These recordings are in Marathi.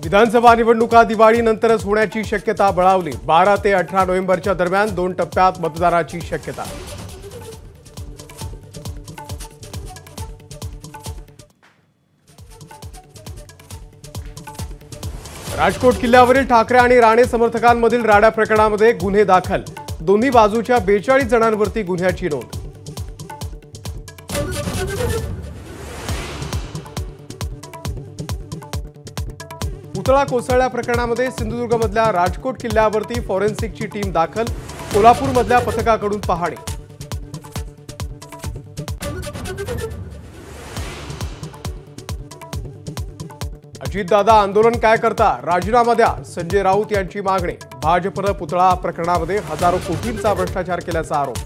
विधानसभा निवडणुका दिवाळीनंतरच होण्याची शक्यता बळावली। 12 ते 18 नोव्हेंबरच्या दरम्यान 2 टप्प्यात मतदानाची शक्यता। राजकोट किल्ल्यावरील ठाकरे आणि राणे समर्थकांमधील राडा प्रकरणामध्ये गुन्हे दाखल। दोन्ही बाजूच्या 42 जणांवरती गुन्ह्याची नोंद। पुतळा कोसळल्या प्रकरणामध्ये सिंधुदुर्गमधल्या राजकोट किल्ल्यावरती फॉरेन्सिकची टीम दाखल। कोल्हापूरमधल्या पथकाकडून पाहणी। अजितदादा आंदोलन काय करता, राजीनामा द्या, संजय राऊत यांची मागणी। भाजपनं पुतळा प्रकरणामध्ये हजारो कोटींचा भ्रष्टाचार केल्याचा आरोप।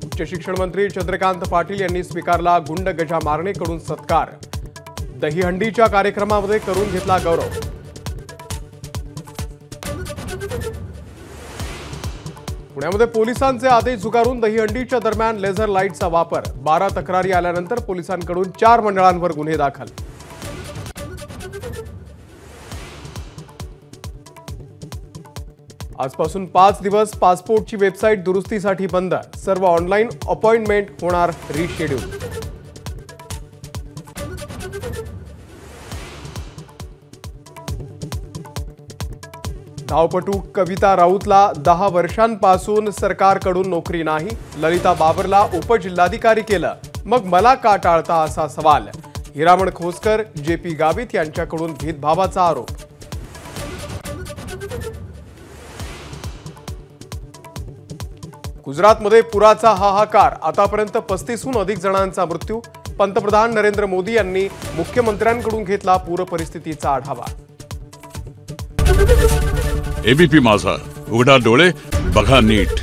उच्च शिक्षण मंत्री चंद्रकांत पाटील यांनी स्वीकारला गुंड गजा मारणेकडून सत्कार। दहीहंडीच्या कार्यक्रमामध्ये करून घेतला गौरव। पुण्यामध्ये पोलिसांचे आदेश झुगारून दहीहंडीच्या दरम्यान लेझर लाईटचा वापर। 12 तक्रारी आल्यानंतर पोलिसांकडून 4 मंडळांवर गुन्हे दाखल। आजपासून 5 दिवस पासपोर्टची वेबसाईट दुरुस्तीसाठी बंद। सर्व ऑनलाईन अपॉइंटमेंट होणार रिशेड्यूल। धावपटू कविता राऊतला 10 वर्षांपासून सरकारकडून नोकरी नाही। ललिता बाबरला उपजिल्हाधिकारी केलं, मग मला का टाळता असा सवाल। हिरामण खोसकर, जेपी गावित यांच्याकडून भेदभावाचा आरोप। गुजरातमध्ये पुराचा हाहाकार। आतापर्यंत 35हून अधिक जणांचा मृत्यू। पंतप्रधान नरेंद्र मोदी यांनी मुख्यमंत्र्यांकडून घेतला पूर परिस्थितीचा आढावा। एबीपी माझा, उघडा डोळे बघा नीट।